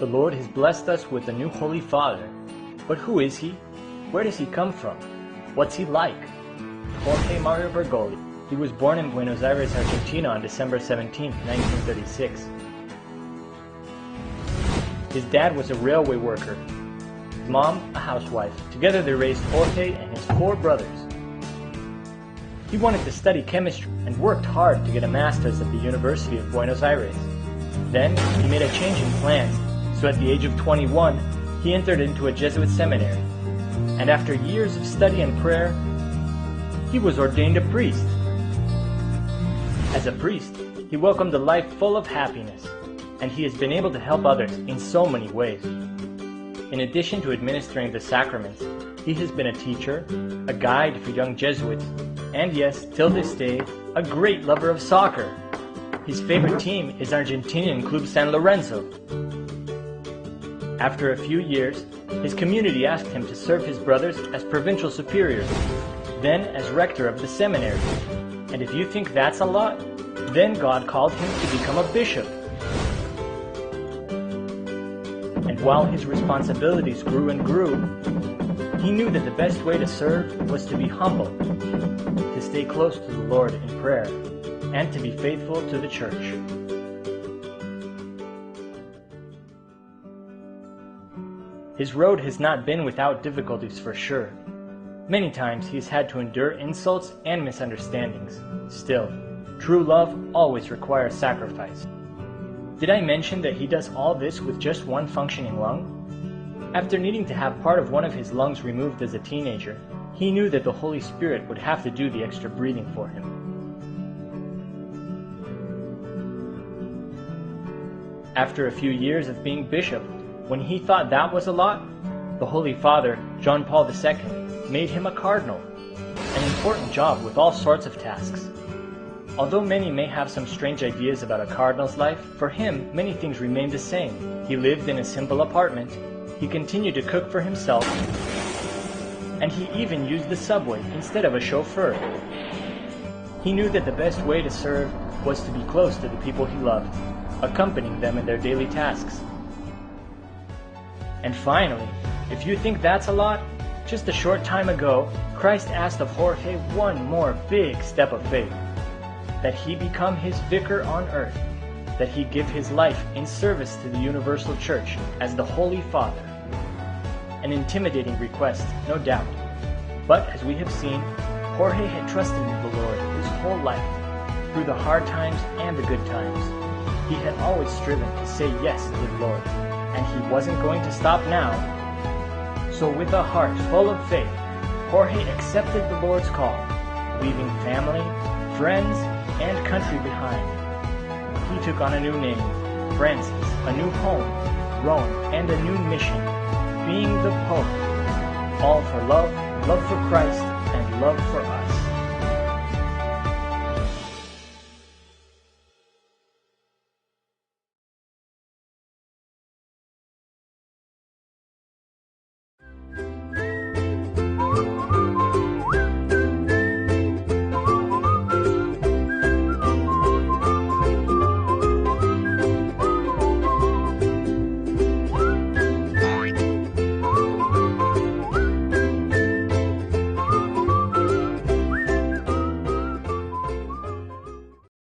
The Lord has blessed us with a new Holy Father. But who is he? Where does he come from? What's he like? Jorge Mario Bergoglio. He was born in Buenos Aires, Argentina on December 17, 1936. His dad was a railway worker, his mom a housewife. Together they raised Jorge and his 4 brothers. He wanted to study chemistry and worked hard to get a master's at the University of Buenos Aires. Then he made a change in plans, so at the age of 21, he entered into a Jesuit seminary. And after years of study and prayer, he was ordained a priest. As a priest, he welcomed a life full of happiness, and he has been able to help others in so many ways. In addition to administering the sacraments, he has been a teacher, a guide for young Jesuits, and yes, till this day, a great lover of soccer. His favorite team is Argentinian Club San Lorenzo. After a few years, his community asked him to serve his brothers as provincial superiors, then as rector of the seminary. And if you think that's a lot, then God called him to become a bishop. And while his responsibilities grew and grew, he knew that the best way to serve was to be humble, to stay close to the Lord in prayer, and to be faithful to the church. His road has not been without difficulties for sure. Many times he has had to endure insults and misunderstandings. Still, true love always requires sacrifice. Did I mention that he does all this with just one functioning lung? After needing to have part of one of his lungs removed as a teenager, he knew that the Holy Spirit would have to do the extra breathing for him. After a few years of being bishop, when he thought that was a lot, the Holy Father, John Paul II, made him a cardinal, an important job with all sorts of tasks. Although many may have some strange ideas about a cardinal's life, for him many things remained the same. He lived in a simple apartment, he continued to cook for himself, and he even used the subway instead of a chauffeur. He knew that the best way to serve was to be close to the people he loved, accompanying them in their daily tasks. And finally, if you think that's a lot, just a short time ago, Christ asked of Jorge one more big step of faith, that he become his vicar on earth, that he give his life in service to the universal church as the Holy Father. An intimidating request, no doubt. But as we have seen, Jorge had trusted in the Lord his whole life. Through the hard times and the good times, he had always striven to say yes to the Lord, and he wasn't going to stop now. So with a heart full of faith, Jorge accepted the Lord's call, leaving family, friends, and country behind. He took on a new name, Francis, a new home, Rome, and a new mission, being the Pope. All for love, love for Christ, and love for us.